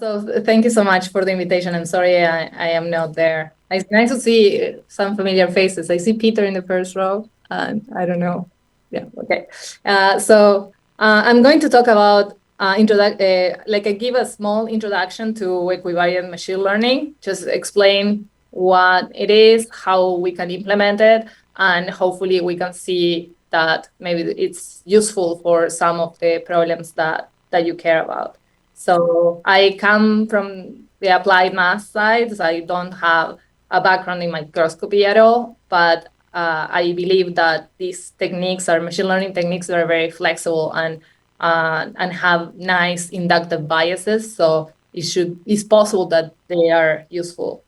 So thank you so much for the invitation. I'm sorry I am not there. It's nice to see some familiar faces. I see Peter in the first row. I don't know. Yeah, okay. I'm going to talk about, I give a small introduction to equivariant machine learning, just explain what it is, how we can implement it, and hopefully we can see that maybe it's useful for some of the problems that you care about. So I come from the applied math side, so I don't have a background in microscopy at all, but I believe that these techniques are machine learning techniques that are very flexible and have nice inductive biases. So it's possible that they are useful.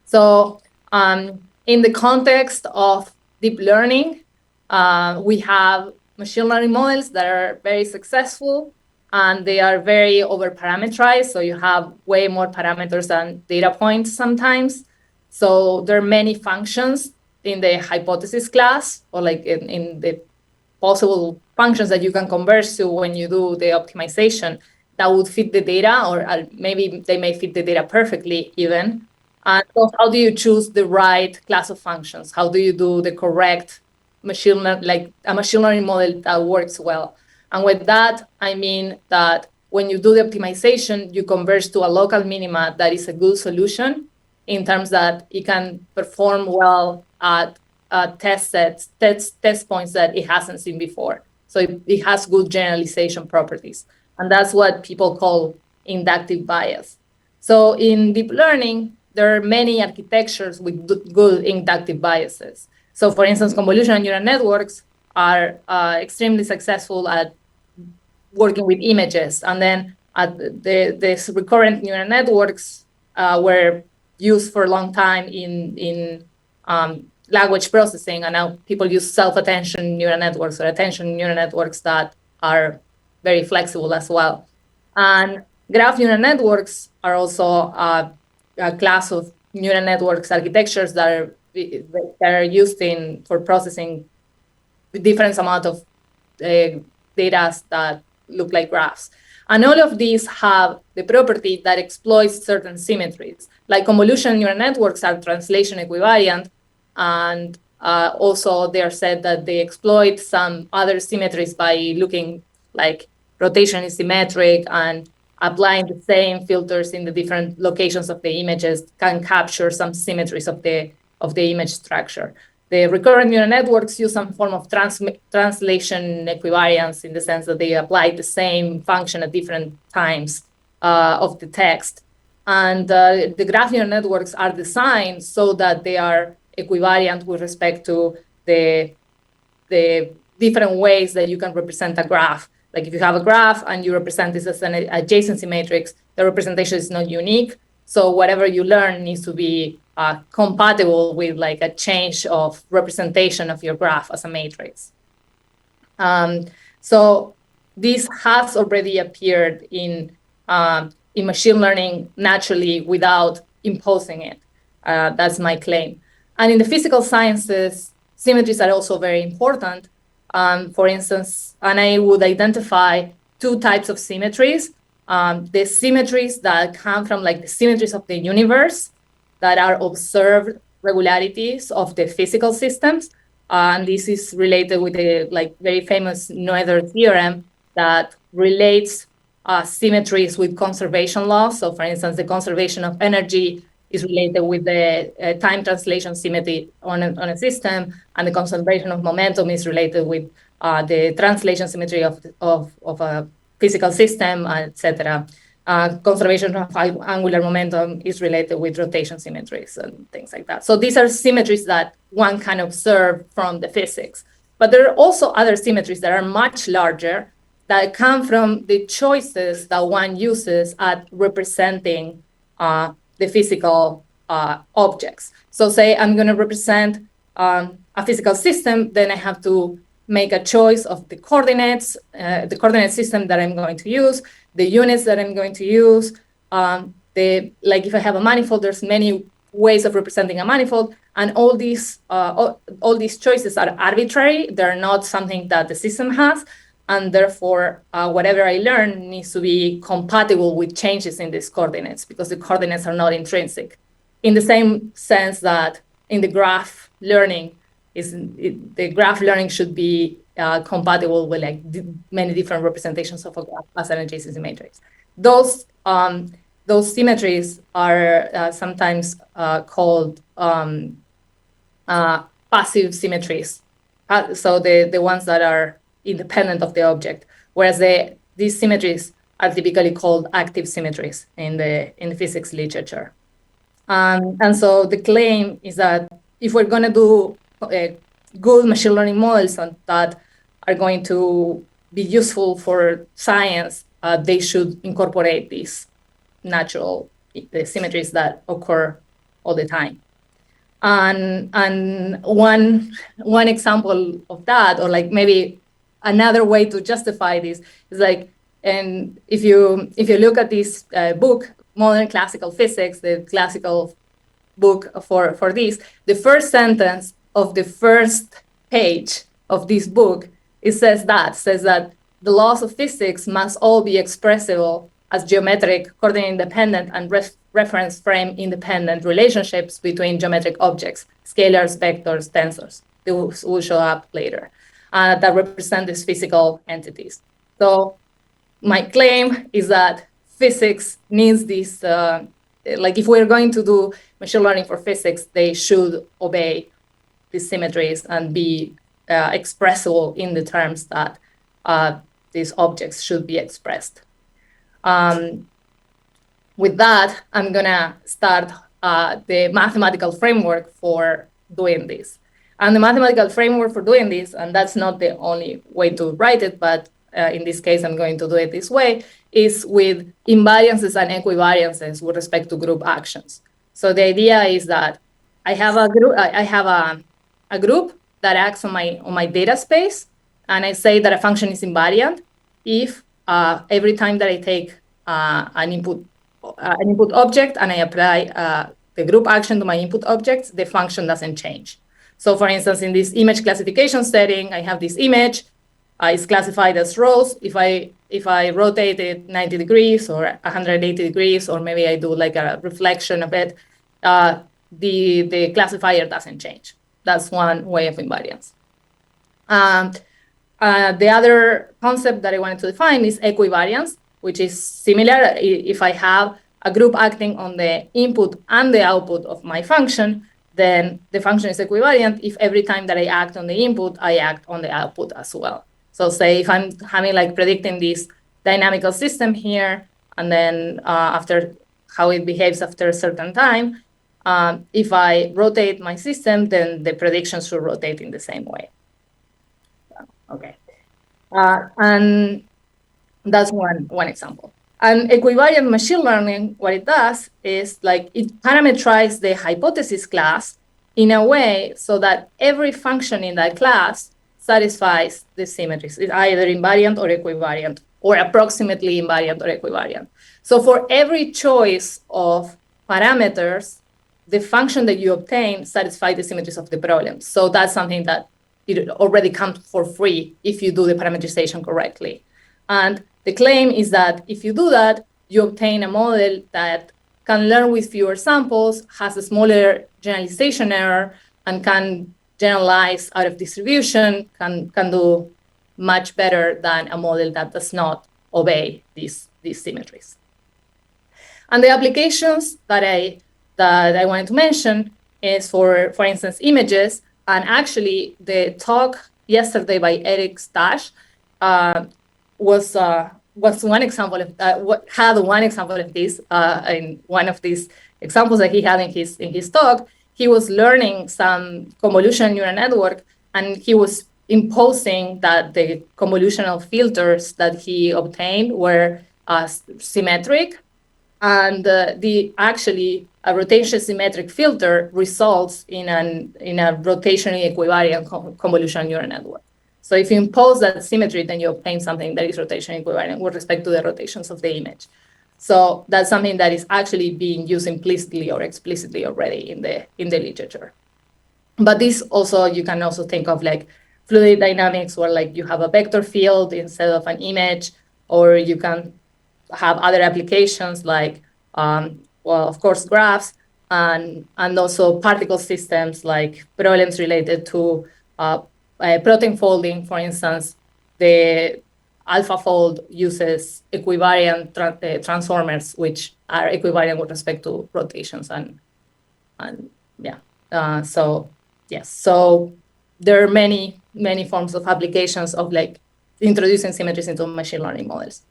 So in the context of deep learning, we have machine learning models that are very successful, and they are very over-parameterized. So you have way more parameters than data points sometimes. So there are many functions in the hypothesis class, or like in the possible functions that you can converge to when you do the optimization that would fit the data, or maybe they may fit the data perfectly even. And so how do you choose the right class of functions? How do you do the correct machine learning model that works well? And with that, I mean that when you do the optimization, you converge to a local minima that is a good solution in terms that it can perform well at test points that it hasn't seen before. So it has good generalization properties. And that's what people call inductive bias. So in deep learning, there are many architectures with good inductive biases. So for instance, convolutional neural networks are extremely successful at working with images. And then these recurrent neural networks were used for a long time in language processing. And now people use self-attention neural networks or attention neural networks that are very flexible as well. And graph neural networks are also a class of neural networks architectures that are used for processing different amount of data that look like graphs. And all of these have the property that exploits certain symmetries. Like convolutional neural networks are translation equivariant, and also they are said that they exploit some other symmetries by looking like rotation is symmetric, and applying the same filters in the different locations of the images can capture some symmetries of the image structure. The recurrent neural networks use some form of translation equivariance in the sense that they apply the same function at different times of the text. And the graph neural networks are designed so that they are equivariant with respect to the different ways that you can represent a graph. Like if you have a graph and you represent this as an adjacency matrix, the representation is not unique. So whatever you learn needs to be compatible with like a change of representation of your graph as a matrix. So this has already appeared in machine learning naturally without imposing it. That's my claim. And in the physical sciences, symmetries are also very important. For instance, and I would identify two types of symmetries. The symmetries that come from like the symmetries of the universe that are observed regularities of the physical systems. And this is related with the like very famous Noether theorem that relates symmetries with conservation laws. So for instance, the conservation of energy is related with the time translation symmetry on a system, and the conservation of momentum is related with the translation symmetry of a physical system, etc. Conservation of angular momentum is related with rotation symmetries and things like that. So these are symmetries that one can observe from the physics. But there are also other symmetries that are much larger that come from the choices that one uses at representing the physical objects. So say I'm going to represent a physical system, then I have to make a choice of the coordinate system that I'm going to use, the units that I'm going to use. Like if I have a manifold, there's many ways of representing a manifold, and all these choices are arbitrary. They're not something that the system has, and therefore whatever I learn needs to be compatible with changes in these coordinates because the coordinates are not intrinsic. In the same sense that in the graph learning, the graph learning should be compatible with like many different representations of a graph as an adjacency matrix. Those symmetries are sometimes called passive symmetries. So the ones that are independent of the object, whereas these symmetries are typically called active symmetries in the physics literature. And so the claim is that if we're going to do good machine learning models that are going to be useful for science, they should incorporate these natural symmetries that occur all the time. And one example of that, or like maybe another way to justify this, is like, and if you look at this book, Modern Classical Physics, the classical book for this, the first sentence of the first page of this book, it says that the laws of physics must all be expressible as geometric, coordinate independent, and reference frame independent relationships between geometric objects, scalars, vectors, tensors. They will show up later, that represent these physical entities. So my claim is that physics needs these, like if we're going to do machine learning for physics, they should obey these symmetries and be expressible in the terms that these objects should be expressed. With that, I'm gonna start the mathematical framework for doing this. And the mathematical framework for doing this, and that's not the only way to write it, but in this case, I'm going to do it this way, is with invariances and equivariances with respect to group actions. So the idea is that I have a group, a group that acts on my data space, and I say that a function is invariant if every time that I take an input object and I apply the group action to my input objects, the function doesn't change. So for instance, in this image classification setting, I have this image. It's classified as rows. If I rotate it 90 degrees or 180 degrees, or maybe I do like a reflection of it, the classifier doesn't change. That's one way of invariance. The other concept that I wanted to define is equivariance, which is similar. If I have a group acting on the input and the output of my function, then the function is equivariant if every time that I act on the input, I act on the output as well. So say if I'm having like predicting this dynamical system here, and then after how it behaves after a certain time, if I rotate my system, then the prediction should rotate in the same way. Okay. And that's one example. And equivariant machine learning, what it does is like it parameterizes the hypothesis class in a way so that every function in that class satisfies the symmetries. It's either invariant or equivariant, or approximately invariant or equivariant. So for every choice of parameters, the function that you obtain satisfies the symmetries of the problem. So that's something that it already comes for free if you do the parameterization correctly. And the claim is that if you do that, you obtain a model that can learn with fewer samples, has a smaller generalization error, and can generalize out of distribution, can do much better than a model that does not obey these symmetries. And the applications that I wanted to mention is for instance, images. And actually, the talk yesterday by Eric Stash was one example of had one example of this in one of these examples that he had in his talk. He was learning some convolutional neural network, and he was imposing that the convolutional filters that he obtained were symmetric, and actually a rotation symmetric filter results in a rotationally equivariant convolutional neural network. So if you impose that symmetry, then you obtain something that is rotation equivariant with respect to the rotations of the image. So that's something that is actually being used implicitly or explicitly already in the literature. But this also, you can also think of like fluid dynamics, where like you have a vector field instead of an image, or you can have other applications like, well, of course, graphs, and also particle systems, like problems related to protein folding. For instance, the AlphaFold uses equivariant transformers, which are equivariant with respect to rotations, and yeah. So yes, so there are many forms of applications of like introducing symmetries into machine learning models.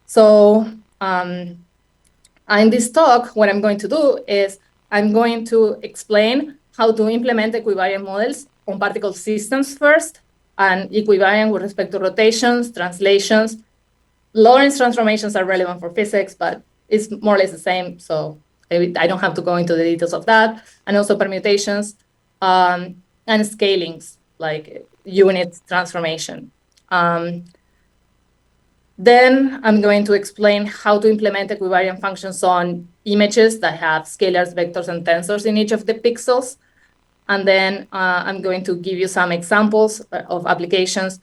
So in this talk, what I'm going to do is I'm going to explain how to implement equivariant models on particle systems first, and equivariant with respect to rotations, translations. Lorentz transformations are relevant for physics, but it's more or less the same. So I don't have to go into the details of that. And also permutations and scalings, like unit transformation. Then I'm going to explain how to implement equivariant functions on images that have scalars, vectors, and tensors in each of the pixels. And then I'm going to give you some examples of applications.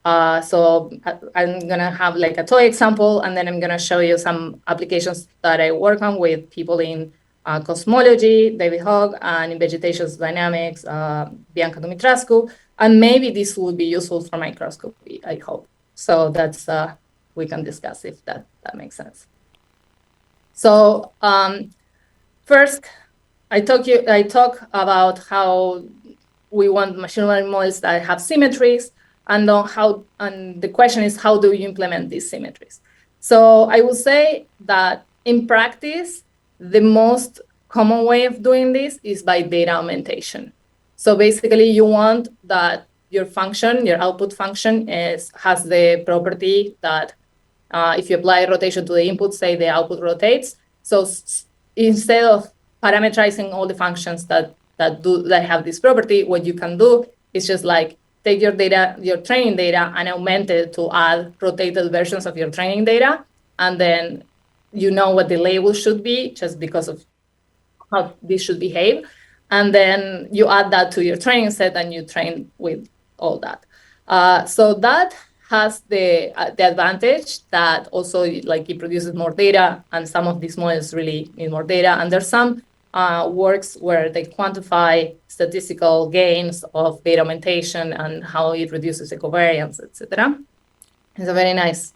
So I'm going to have like a toy example, and then I'm going to show you some applications that I work on with people in cosmology, David Hogg, and in vegetation dynamics, Bianca Dumitrascu. And maybe this will be useful for microscopy, I hope. So that's we can discuss if that makes sense. So first, I talk about how we want machine learning models that have symmetries, and the question is, how do you implement these symmetries? So I will say that in practice, the most common way of doing this is by data augmentation. So basically, you want that your function, your output function, has the property that if you apply rotation to the input, say the output rotates. So instead of parameterizing all the functions that have this property, what you can do is just like take your data, your training data, and augment it to add rotated versions of your training data, and then you know what the label should be just because of how this should behave, and then you add that to your training set and you train with all that. So that has the advantage that also like it produces more data, and some of these models really need more data. And there's some works where they quantify statistical gains of data augmentation and how it reduces equivariance, etc. It's a very nice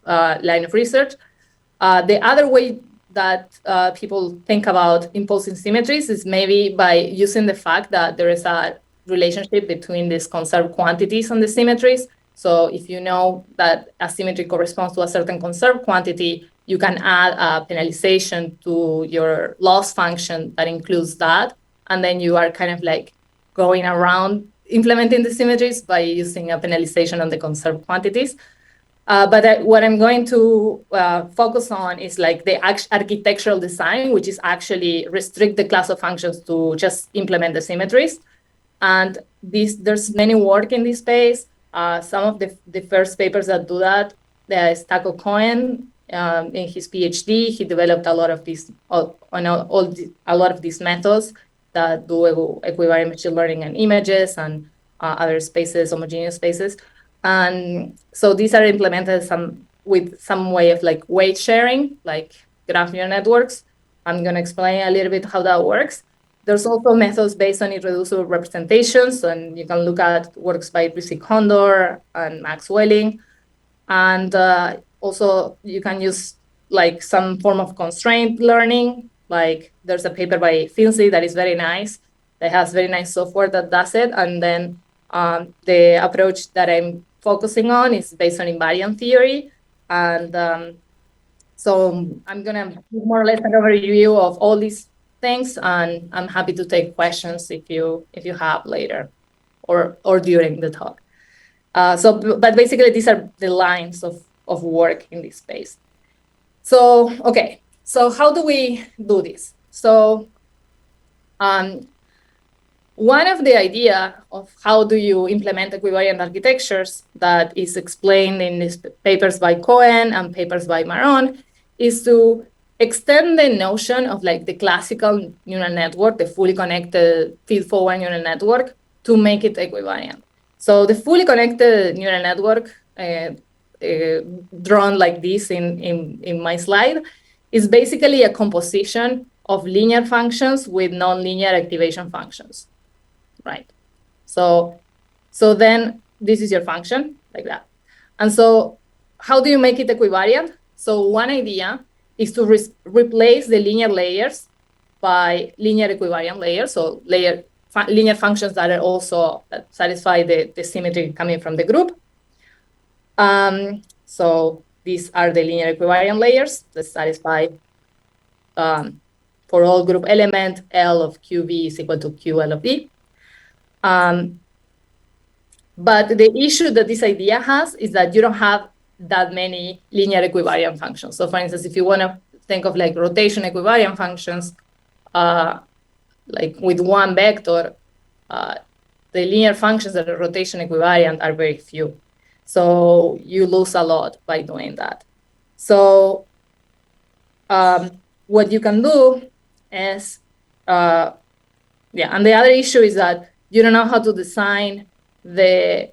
line of research. The other way that people think about imposing symmetries is maybe by using the fact that there is a relationship between these conserved quantities and the symmetries. So if you know that a symmetry corresponds to a certain conserved quantity, you can add a penalization to your loss function that includes that. And then you are kind of like going around implementing the symmetries by using a penalization on the conserved quantities. But what I'm going to focus on is like the architectural design, which is actually restrict the class of functions to just implement the symmetries. And there's many work in this space. Some of the first papers that do that, there's Taco Cohen in his PhD. He developed a lot of these methods that do equivariant machine learning and images and other spaces, homogeneous spaces. And so these are implemented with some way of like weight sharing, like graph neural networks. I'm going to explain a little bit how that works. There's also methods based on irreducible representations, and you can look at works by Rishi Kondor and Max Welling. And also you can use like some form of constraint learning. Like there's a paper by Finsley that is very nice, that has very nice software that does it. And then the approach that I'm focusing on is based on invariant theory. And so I'm going to give more or less an overview of all these things, and I'm happy to take questions if you have later or during the talk. But basically, these are the lines of work in this space. So, okay, so how do we do this? So one of the idea of how do you implement equivariant architectures that is explained in these papers by Cohen and papers by Maron is to extend the notion of like the classical neural network, the fully connected feed-forward neural network, to make it equivariant. So the fully connected neural network drawn like this in my slide is basically a composition of linear functions with nonlinear activation functions, right? So then this is your function, like that. And so how do you make it equivariant? So one idea is to replace the linear layers by linear equivariant layers, so linear functions that are also that satisfy the symmetry coming from the group. So these are the linear equivariant layers that satisfy for all group element L of QV is equal to QL of V. But the issue that this idea has is that you don't have that many linear equivariant functions. So for instance, if you want to think of like rotation equivariant functions, like with one vector, the linear functions that are rotation equivariant are very few. So you lose a lot by doing that. So what you can do is, and the other issue is that you don't know how to design the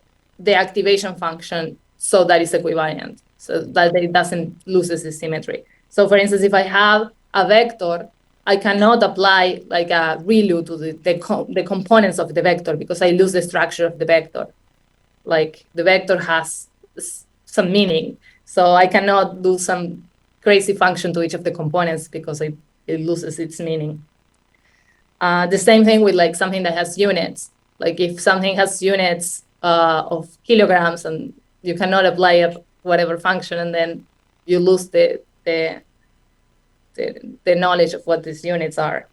activation function so that it's equivariant, so that it doesn't loses the symmetry. So for instance, if I have a vector, I cannot apply like a ReLU to the components of the vector because I lose the structure of the vector. Like the vector has some meaning. So I cannot do some crazy function to each of the components because it loses its meaning. The same thing with like something that has units. Like if something has units of kilograms and you cannot apply a whatever function, and then you lose the knowledge of what these units are.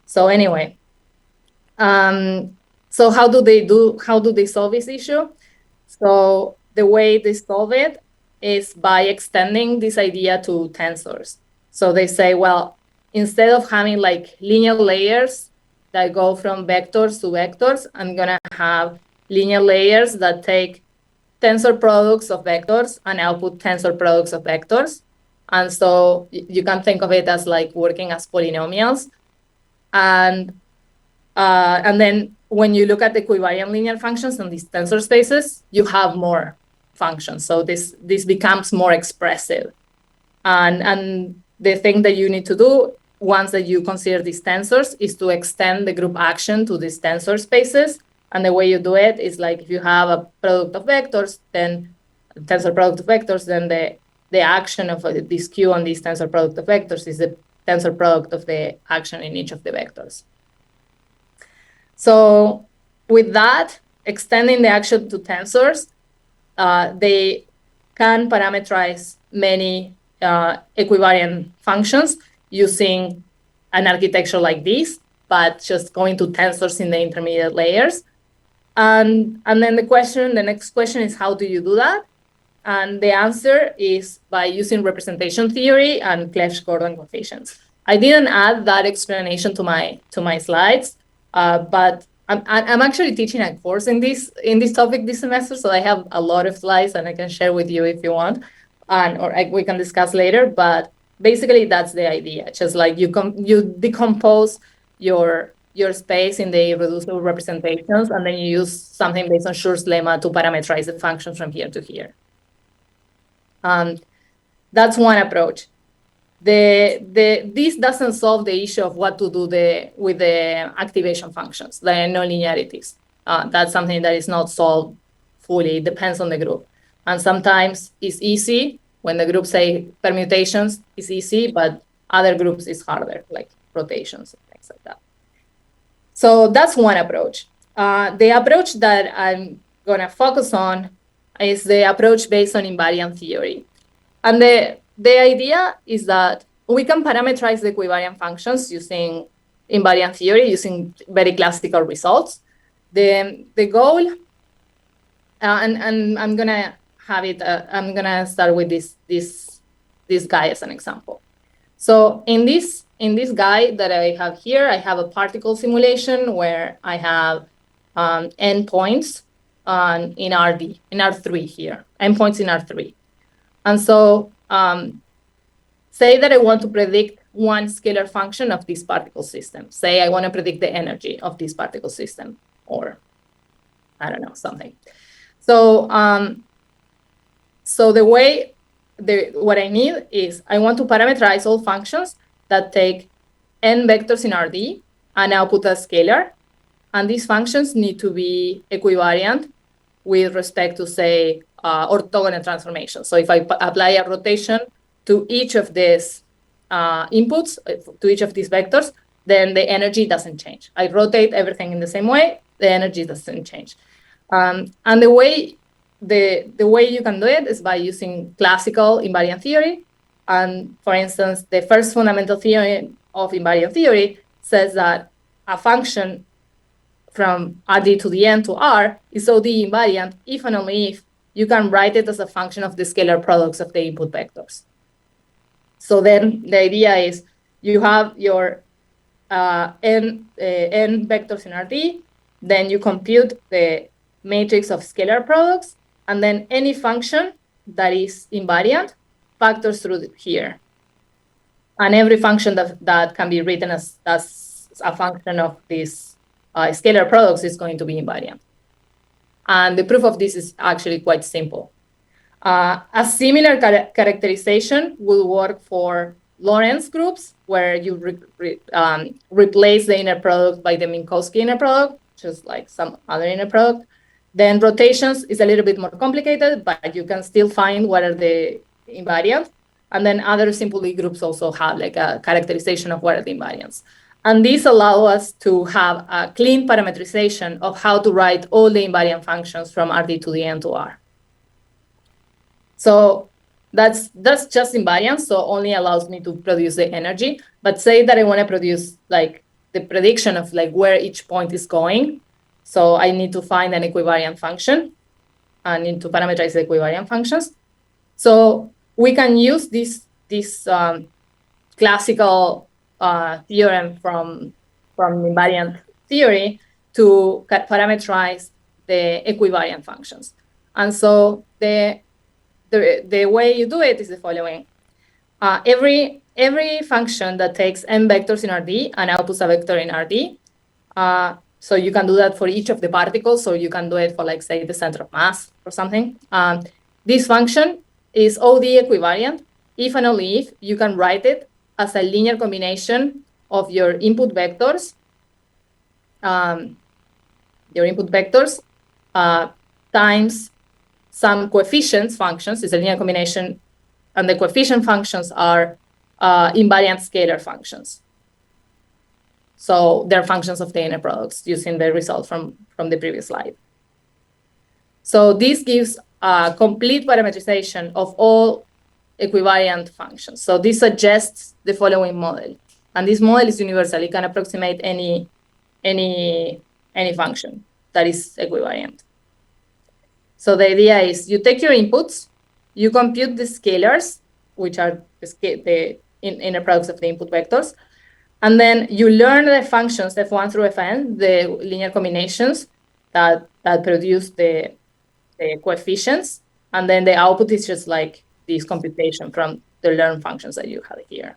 So anyway, so how do they solve this issue? So the way they solve it is by extending this idea to tensors. So they say, well, instead of having like linear layers that go from vectors to vectors, I'm gonna have linear layers that take tensor products of vectors and output tensor products of vectors. And so you can think of it as like working as polynomials. And then when you look at the equivariant linear functions on these tensor spaces, you have more functions. So this becomes more expressive. And the thing that you need to do once that you consider these tensors is to extend the group action to these tensor spaces. And the way you do it is like if you have a product of vectors, then tensor product of vectors, then the action of this Q on this tensor product of vectors is the tensor product of the action in each of the vectors. So with that, extending the action to tensors, they can parameterize many equivariant functions using an architecture like this, but just going to tensors in the intermediate layers. And then the next question is, how do you do that? And the answer is by using representation theory and Clebsch-Gordon coefficients. I didn't add that explanation to my slides, but I'm actually teaching a course in this topic this semester, so I have a lot of slides and I can share with you if you want, or we can discuss later. But basically, that's the idea. Just like you decompose your space in the irreducible representations, and then you use something based on Schur's lemma to parameterize the functions from here to here. That's one approach. This doesn't solve the issue of what to do with the activation functions, the nonlinearities. That's something that is not solved fully. It depends on the group. And sometimes it's easy. When the group say permutations, it's easy, but other groups is harder, like rotations and things like that. So that's one approach. The approach that I'm going to focus on is the approach based on invariant theory. And the idea is that we can parameterize the equivariant functions using invariant theory, using very classical results. The goal, and I'm gonna have it. I'm gonna start with this guy as an example. So in this guy that I have here, I have a particle simulation where I have endpoints in R3 here, endpoints in R3. And so say that I want to predict one scalar function of this particle system. Say I want to predict the energy of this particle system, or I don't know, something. So, so what I need is I want to parameterize all functions that take n vectors in RD and output a scalar. And these functions need to be equivariant with respect to, say, orthogonal transformation. So if I apply a rotation to each of these inputs, to each of these vectors, then the energy doesn't change. I rotate everything in the same way, the energy doesn't change. And the way you can do it is by using classical invariant theory. And for instance, the first fundamental theorem of invariant theory says that a function from RD to the n to R is OD invariant if and only if you can write it as a function of the scalar products of the input vectors. So then the idea is you have your n vectors in RD, then you compute the matrix of scalar products, and then any function that is invariant factors through here. And every function that can be written as a function of these scalar products is going to be invariant. And the proof of this is actually quite simple. A similar characterization will work for Lorentz groups, where you replace the inner product by the Minkowski inner product, just like some other inner product. Then rotations is a little bit more complicated, but you can still find what are the invariant. And then other simple Lie groups also have like a characterization of what are the invariants. And these allow us to have a clean parametrization of how to write all the invariant functions from RD to the n to R. So that's just invariance, so only allows me to produce the energy. But say that I want to produce like the prediction of like where each point is going. So I need to find an equivariant function. I need to parameterize the equivariant functions. So we can use this classical theorem from invariant theory to parameterize the equivariant functions. And so the way you do it is the following. Every function that takes n vectors in RD and outputs a vector in RD, so you can do that for each of the particles, or you can do it for, like, say, the center of mass or something. This function is OD equivariant if and only if you can write it as a linear combination of your input vectors, times some coefficients functions. Is a linear combination, and the coefficient functions are invariant scalar functions. So they're functions of the inner products using the result from the previous slide. So this gives a complete parametrization of all equivariant functions. So this suggests the following model. And this model is universal. It can approximate any function that is equivariant. So the idea is you take your inputs, you compute the scalars, which are the inner products of the input vectors, and then you learn the functions f1 through fn, the linear combinations that produce the coefficients, and then the output is just like this computation from the learned functions that you have here.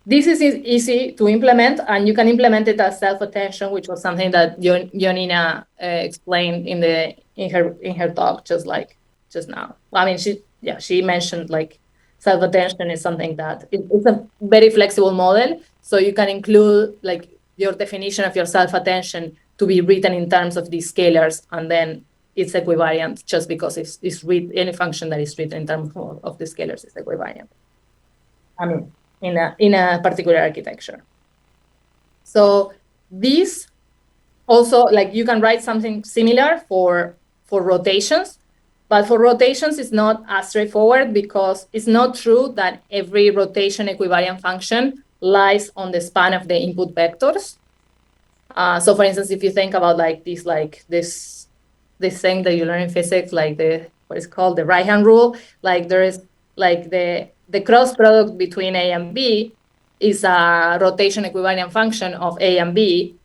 This is easy to implement, and you can implement it as self-attention, which was something that Jonina explained in her talk just now. I mean, she mentioned like self-attention is something that it's a very flexible model, so you can include like your definition of your self-attention to be written in terms of these scalars, and then it's equivariant just because it's any function that is written in terms of the scalars is equivariant. I mean, in a particular architecture. So these also, like, you can write something similar for rotations, but for rotations it's not as straightforward because it's not true that every rotation equivariant function lies on the span of the input vectors. So for instance, if you think about like this thing that you learn in physics, like what is called the right-hand rule, like there is like the cross product between A and B is a rotation equivariant function of A and B,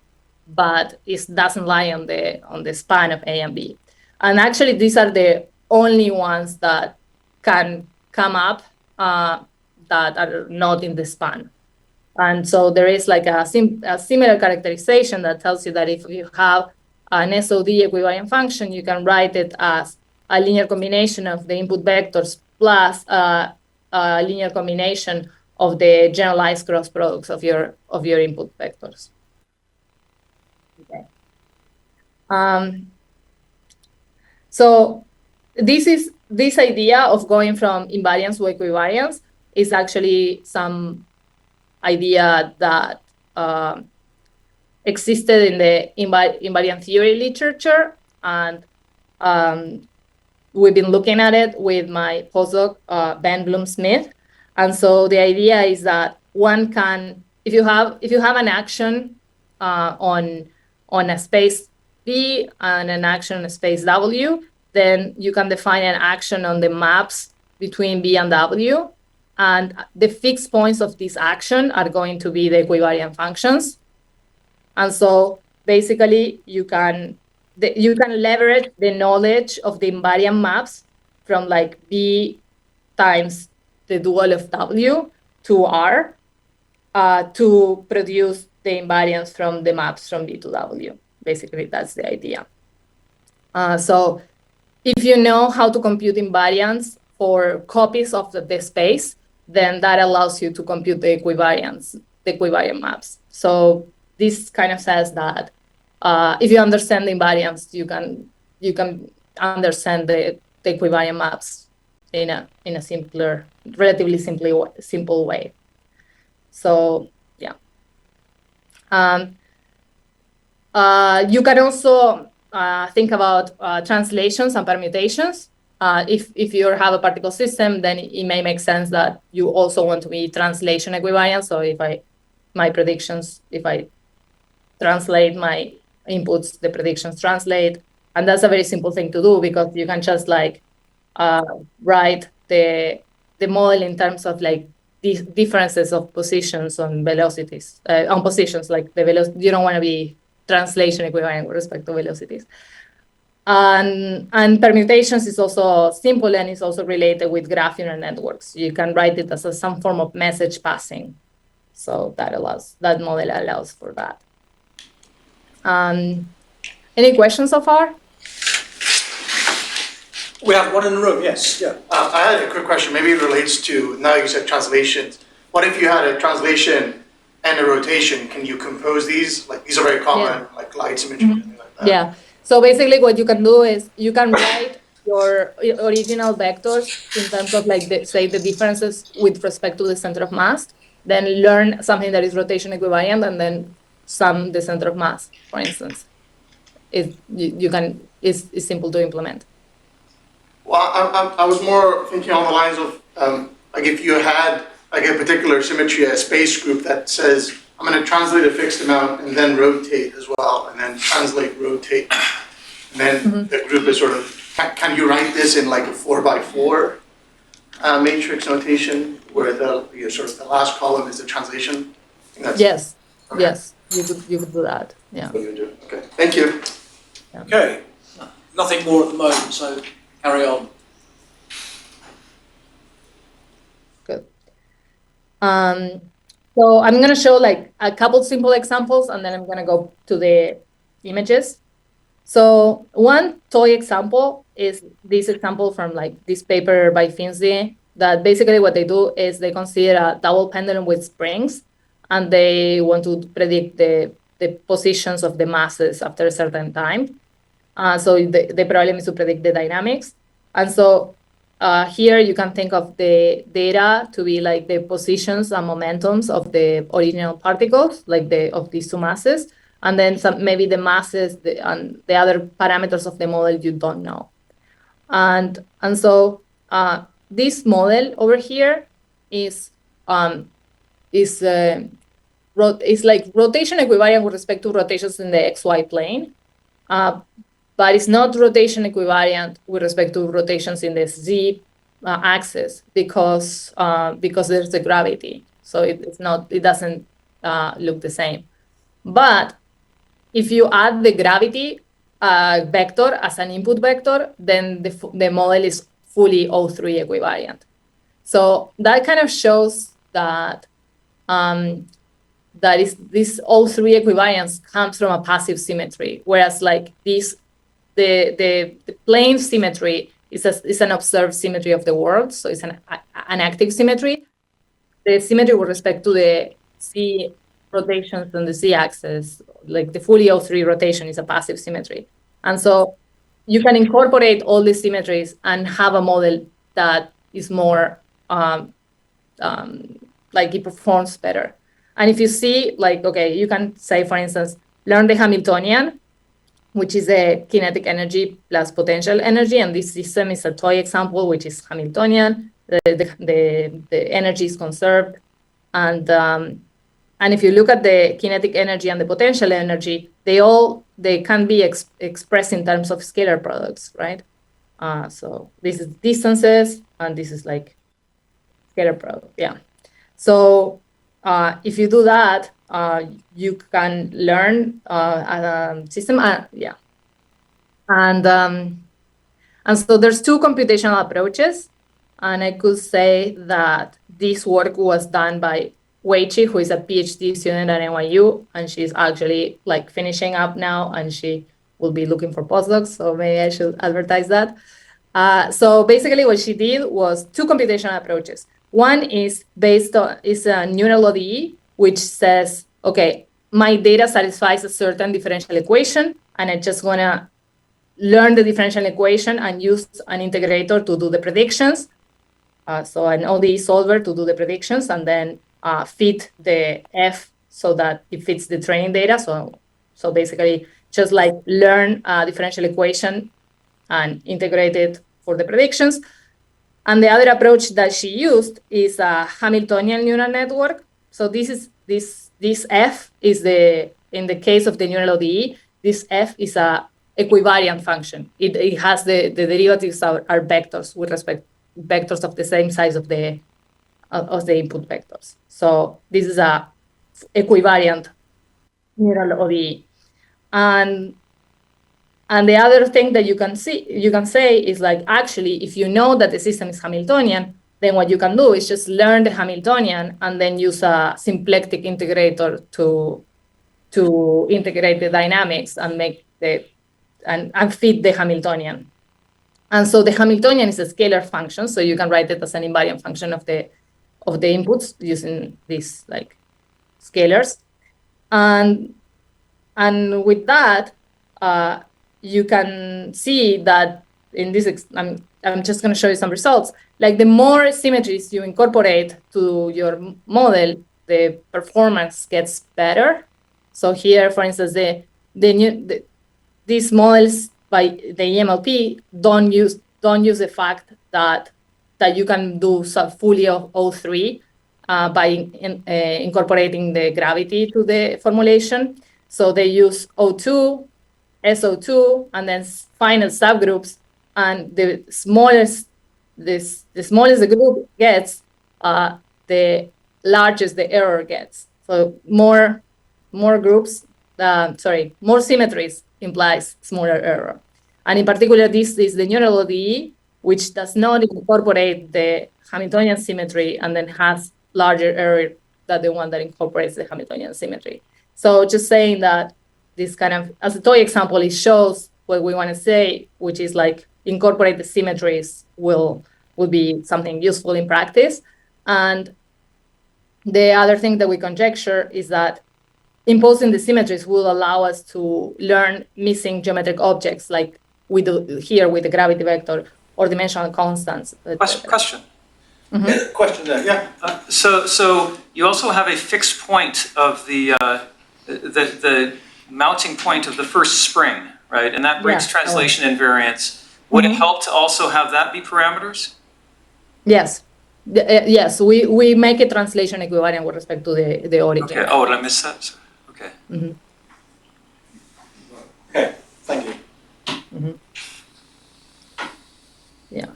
but it doesn't lie on the span of A and B. And actually, these are the only ones that can come up that are not in the span. And so there is like a similar characterization that tells you that if you have an SOD equivariant function, you can write it as a linear combination of the input vectors plus a linear combination of the generalized cross products of your input vectors. Okay. So this idea of going from invariance to equivariance is actually some idea that existed in the invariant theory literature, and we've been looking at it with my postdoc, Ben Bloom-Smith. And so the idea is that one can, if you have an action on a space V and an action on a space W, then you can define an action on the maps between V and W. And the fixed points of this action are going to be the equivariant functions. And so basically you can leverage the knowledge of the invariant maps from like V times the dual of W to R to produce the invariance from the maps from V to W. Basically, that's the idea. So if you know how to compute invariance for copies of the space, then that allows you to compute the equivariant maps. So this kind of says that if you understand the invariance, you can understand the equivariant maps in a simpler, relatively simple way. So yeah. You can also think about translations and permutations. If you have a particle system, then it may make sense that you also want to be translation equivariant. So if I translate my inputs, the predictions translate. And that's a very simple thing to do because you can just like write the model in terms of like these differences of positions on velocities, on positions, like the velocity. You don't want to be translation equivariant with respect to velocities. And permutations is also simple and is also related with graph neural networks. You can write it as some form of message passing. So that model allows for that. Any questions so far? We have one in the room, yes. Yeah. I had a quick question. Maybe it relates to, now you said translations. What if you had a translation and a rotation? Can you compose these? Like, these are very common, like light symmetry and things like that. Yeah. So basically what you can do is you can write your original vectors in terms of like, say, the differences with respect to the center of mass, then learn something that is rotation equivariant, and then sum the center of mass, for instance. It's simple to implement. Well, I was more thinking on the lines of, like if you had like a particular symmetry, a space group that says, I'm going to translate a fixed amount and then rotate as well, and then translate, rotate. And then the group is sort of, can you write this in like a 4x4 matrix notation where sort of the last column is the translation? Yes, okay. Yes, you could do that. Yeah. What do you do? Okay, thank you. Yeah. Okay, nothing more at the moment, so carry on. Good. So I'm going to show like a couple simple examples, and then I'm going to go to the images. So one toy example is this example from like this paper by Finzi, that basically what they do is they consider a double pendulum with springs, and they want to predict the positions of the masses after a certain time. So the problem is to predict the dynamics. And so here you can think of the data to be like the positions and momentums of the original particles, like of these two masses, and then maybe the masses and the other parameters of the model you don't know. And so this model over here is like rotation equivariant with respect to rotations in the XY plane. But it's not rotation equivariant with respect to rotations in the Z axis because there's the gravity. So it doesn't look the same. But if you add the gravity vector as an input vector, then the model is fully O3 equivariant. So that kind of shows that that is this all three equivariance comes from a passive symmetry, whereas like this, the plane symmetry is an observed symmetry of the world, so it's an active symmetry. The symmetry with respect to the Z rotations on the Z-axis, like the fully O3 rotation, is a passive symmetry, and so you can incorporate all these symmetries and have a model that is more like it performs better. And if you see, like, okay, you can say, for instance, learn the Hamiltonian, which is a kinetic energy plus potential energy, and this system is a toy example, which is Hamiltonian. The energy is conserved, and if you look at the kinetic energy and the potential energy, they can be expressed in terms of scalar products, right? So this is distances, and this is like scalar product, yeah. So if you do that, you can learn a system, yeah. And so there's two computational approaches, and I could say that this work was done by Weichi, who is a PhD student at NYU, and she's actually like finishing up now, and she will be looking for postdocs, so maybe I should advertise that. So basically what she did was two computational approaches. One is based on a neural ODE, which says, okay, my data satisfies a certain differential equation, and I'm just gonna learn the differential equation and use an integrator to do the predictions. So an ODE solver to do the predictions, and then fit the F so that it fits the training data. So basically just like learn a differential equation and integrate it for the predictions. And the other approach that she used is a Hamiltonian neural network. So this F is in the case of the neural ODE, this F is a equivariant function. It has the derivatives are vectors with respect vectors of the same size of the input vectors. So this is a equivariant neural ODE. And the other thing that you can say is like, actually, if you know that the system is Hamiltonian, then what you can do is just learn the Hamiltonian and then use a symplectic integrator to integrate the dynamics and make and fit the Hamiltonian. And so the Hamiltonian is a scalar function, so you can write it as an invariant function of the inputs using these like scalars. And with that, you can see that in this, I'm just going to show you some results. Like the more symmetries you incorporate to your model, the performance gets better. So here, for instance, these models by the EMLP don't use the fact that you can do fully O3 by incorporating the gravity to the formulation. So they use O2, SO2, and then final subgroups. And the smallest the group gets, the largest the error gets. So more groups, more symmetries implies smaller error. And in particular, this is the neural ODE, which does not incorporate the Hamiltonian symmetry and then has larger error than the one that incorporates the Hamiltonian symmetry. So just saying that this kind of, as a toy example, it shows what we want to say, which is like incorporate the symmetries will be something useful in practice. And the other thing that we conjecture is that imposing the symmetries will allow us to learn missing geometric objects like we do here with the gravity vector or dimensional constants. Question. Mm-hmm. Yeah, question there, yeah. So you also have a fixed point of the mounting point of the first spring, right? And that breaks translation invariance. Would it help to also have that be parameters? Yes. Yes, we make a translation equivariant with respect to the origin. Okay. Oh, did I miss that? Okay. Mm-hmm. Okay, thank you. Mm-hmm. Yeah.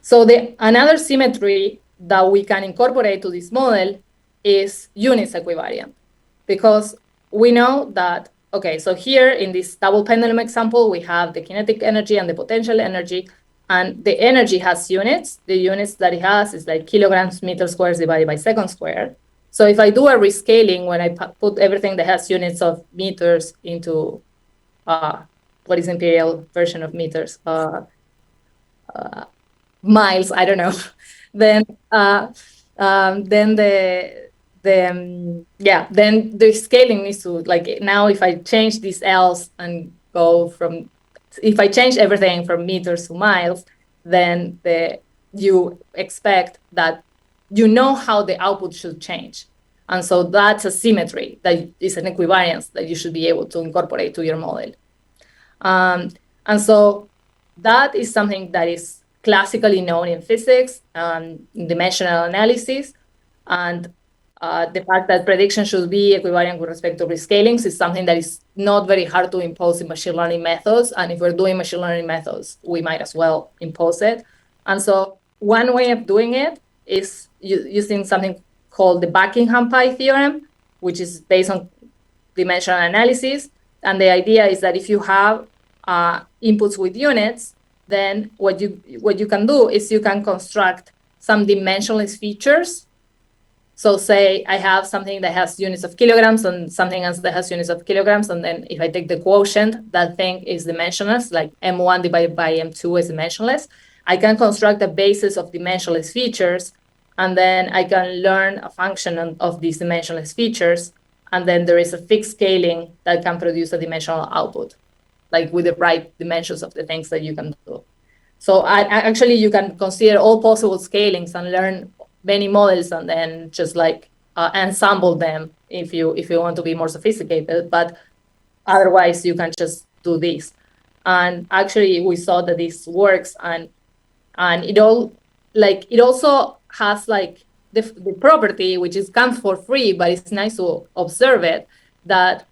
So another symmetry that we can incorporate to this model is units equivariant, because we know that, okay, so here in this double pendulum example, we have the kinetic energy and the potential energy, and the energy has units. The units that it has is like kilograms meters squared divided by second squared. So if I do a rescaling, when I put everything that has units of meters into what is imperial version of meters, miles, I don't know, then then the scaling needs to, like, now if I change these L's and go from, if I change everything from meters to miles, then you expect that you know how the output should change. And so that's a symmetry that is an equivariance that you should be able to incorporate to your model. And so that is something that is classically known in physics, in dimensional analysis. And the fact that prediction should be equivariant with respect to rescalings is something that is not very hard to impose in machine learning methods. And if we're doing machine learning methods, we might as well impose it. And so one way of doing it is using something called the Buckingham Pi theorem, which is based on dimensional analysis. And the idea is that if you have inputs with units, then what you can do is you can construct some dimensionless features. So say I have something that has units of kilograms and something else that has units of kilograms. And then if I take the quotient, that thing is dimensionless, like M1 divided by M2 is dimensionless. I can construct a basis of dimensionless features, and then I can learn a function of these dimensionless features. And then there is a fixed scaling that can produce a dimensional output, like with the right dimensions of the things that you can do. So actually, you can consider all possible scalings and learn many models, and then just like ensemble them if you want to be more sophisticated. But otherwise, you can just do this. And actually, we saw that this works, and it also has like the property, which comes for free, but it's nice to observe it, that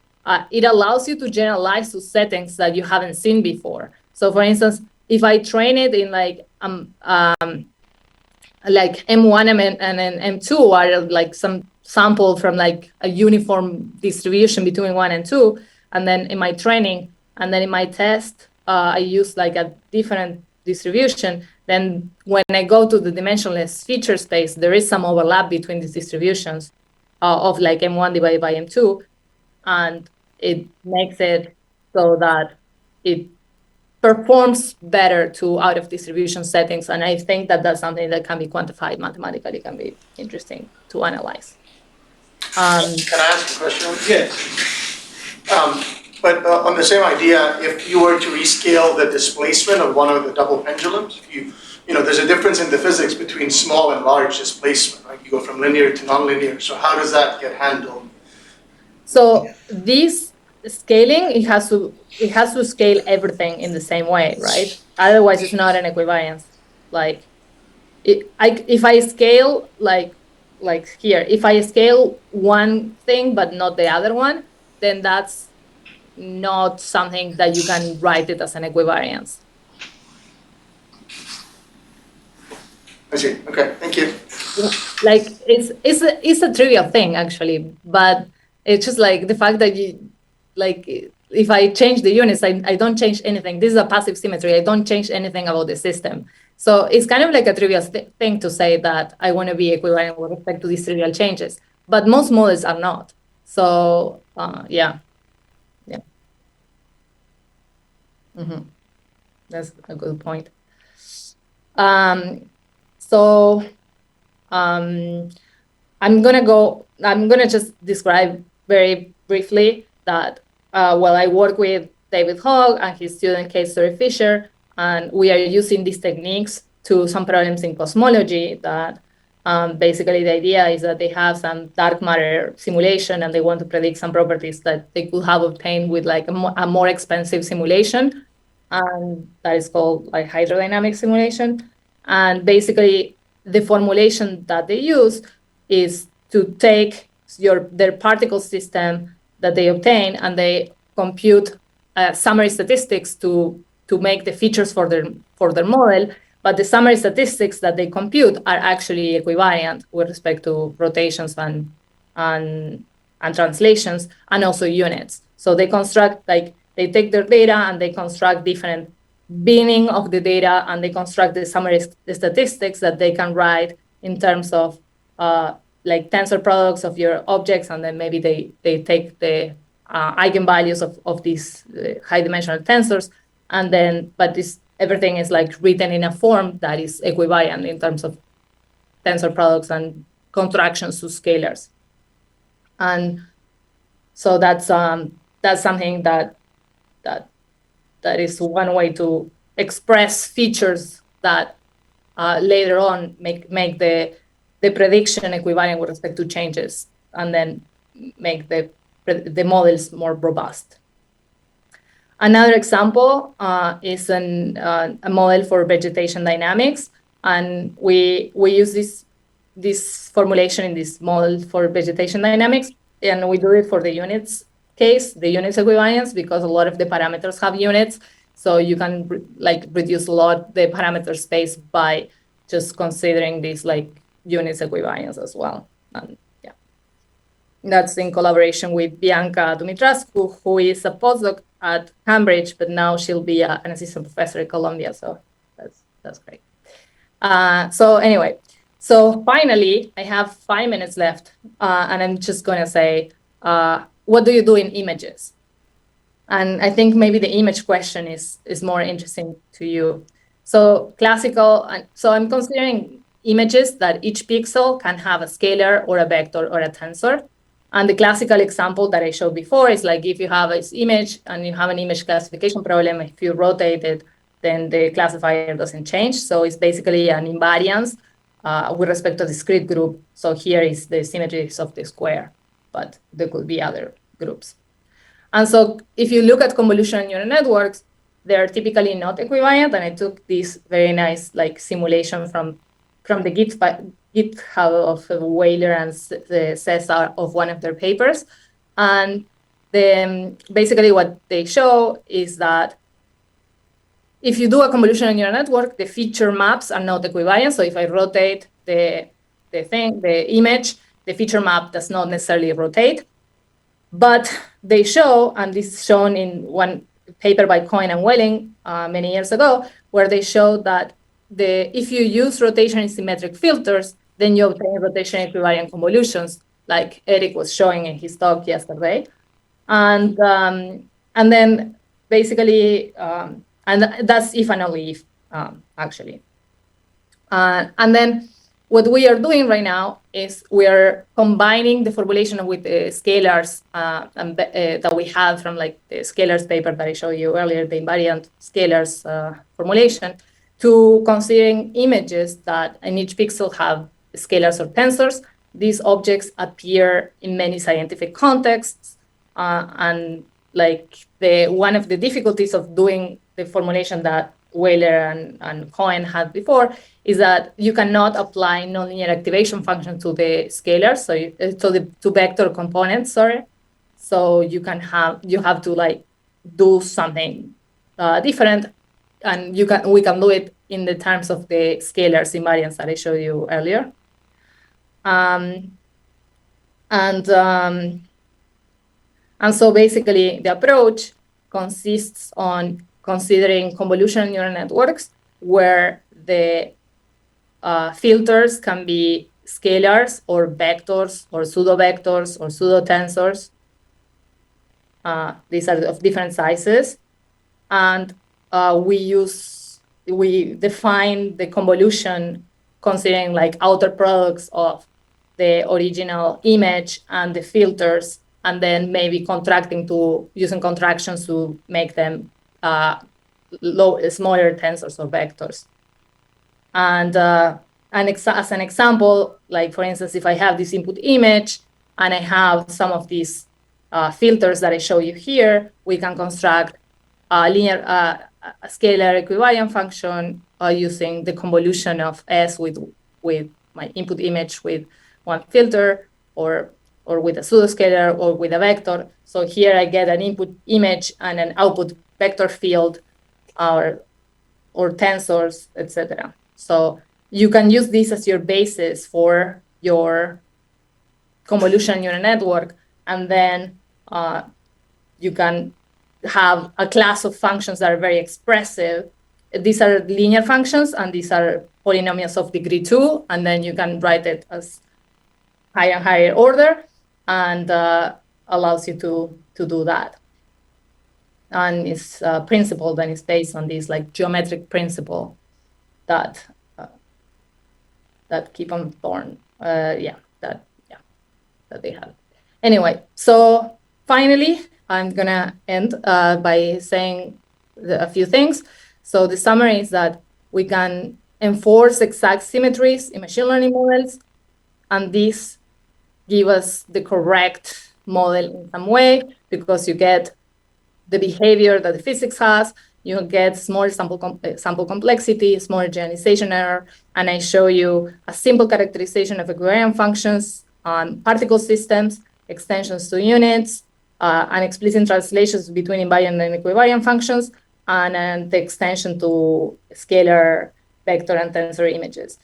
it allows you to generalize to settings that you haven't seen before. So for instance, if I train it in like M1 and M2 are like some sample from like a uniform distribution between 1 and 2, and then in my training, and then in my test, I use like a different distribution, then when I go to the dimensionless feature space, there is some overlap between these distributions of like M1 divided by M2, and it makes it so that it performs better to out of distribution settings. And I think that that's something that can be quantified mathematically, can be interesting to analyze. Can I ask a question? Yes. But on the same idea, if you were to rescale the displacement of one of the double pendulums, there's a difference in the physics between small and large displacement, right? You go from linear to nonlinear. So how does that get handled? So this scaling, it has to scale everything in the same way, right? Otherwise, it's not an equivariance. Like, if I scale like here, if I scale one thing but not the other one, then that's not something that you can write it as an equivariance. I see. Okay, thank you. Like, it's a trivial thing actually, but it's just like the fact that you, like, if I change the units, I don't change anything. This is a passive symmetry. I don't change anything about the system. So it's kind of like a trivial thing to say that I want to be equivariant with respect to these trivial changes, but most models are not. So yeah. That's a good point. So I'm gonna just describe very briefly that I work with David Hogg and his student Kate Story-Fisher, and we are using these techniques to some problems in cosmology that basically the idea is that they have some dark matter simulation and they want to predict some properties that they could have obtained with like a more expensive simulation, and that is called like hydrodynamic simulation. And basically the formulation that they use is to take their particle system that they obtain and they compute summary statistics to make the features for their model. But the summary statistics that they compute are actually equivariant with respect to rotations and translations, and also units. So they construct, like, they take their data and they construct different binning of the data, and they construct the summary statistics that they can write in terms of like tensor products of your objects, and then maybe they take the eigenvalues of these high dimensional tensors, and then but everything is like written in a form that is equivariant in terms of tensor products and contractions to scalars. And so that's something that is one way to express features that later on make the prediction equivariant with respect to changes, and then make the models more robust. Another example is a model for vegetation dynamics, and we use this formulation in this model for vegetation dynamics, and we do it for the units case, the units equivariance, because a lot of the parameters have units, so you can reduce a lot the parameter space by just considering these units equivariance as well. And yeah, that's in collaboration with Bianca Dumitrascu, who is a postdoc at Cambridge, but now she'll be an assistant professor at Columbia. So that's great. So anyway, so finally, I have 5 minutes left, and I'm just going to say, what do you do in images? And I think maybe the image question is more interesting to you. So so I'm considering images that each pixel can have a scalar or a vector or a tensor. And the classical example that I showed before is like if you have this image and you have an image classification problem, if you rotate it, then the classifier doesn't change. So it's basically an invariance with respect to a discrete group. So here is the symmetries of the square, but there could be other groups. And so if you look at convolutional neural networks, they're typically not equivariant. And I took this very nice simulation from the GitHub of Weiler and Cesar of one of their papers. And then basically what they show is that if you do a convolutional neural network, the feature maps are not equivariant. So if I rotate the image, the feature map does not necessarily rotate. But they show, and this is shown in one paper by Cohen and Welling many years ago, where they show that if you use rotation in symmetric filters, then you obtain rotation equivariant convolutions, like Eric was showing in his talk yesterday. And then basically, and that's if and only if, actually. And then what we are doing right now is we are combining the formulation with the scalars that we had from the scalars paper that I showed you earlier, the invariant scalars formulation, to considering images that in each pixel have scalars or tensors. These objects appear in many scientific contexts, and one of the difficulties of doing the formulation that Weiler and Cohen had before is that you cannot apply nonlinear activation function to the scalars, to vector components. So you have to do something different, and we can do it in the terms of the scalars invariance that I showed you earlier. And so basically the approach consists on considering convolutional neural networks where the filters can be scalars or vectors or pseudo-vectors or pseudo-tensors. These are of different sizes. And we define the convolution considering outer products of the original image and the filters, and then maybe using contractions to make them smaller tensors or vectors. And as an example, for instance, if I have this input image and I have some of these filters that I show you here, we can construct a linear scalar equivariant function using the convolution of S with my input image with one filter, or with a pseudoscalar, or with a vector. So here I get an input image and an output vector field, or tensors, etc. So you can use this as your basis for your convolutional neural network, and then you can have a class of functions that are very expressive. These are linear functions, and these are polynomials of degree 2, and then you can write it as higher and higher order, and allows you to do that. And it's a principle that is based on this like geometric principle that keep on Thorne, that they have. Anyway, so finally, I'm gonna end by saying a few things. So the summary is that we can enforce exact symmetries in machine learning models, and these give us the correct model in some way, because you get the behavior that the physics has, you get small sample complexity, small generalization error, and I show you a simple characterization of equivariant functions on particle systems, extensions to units, and explicit translations between invariant and equivariant functions, and the extension to scalar vector and tensor images.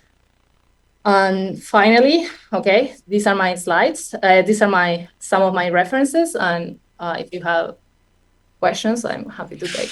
And finally, okay, these are my slides. These are some of my references, and if you have questions, I'm happy to take.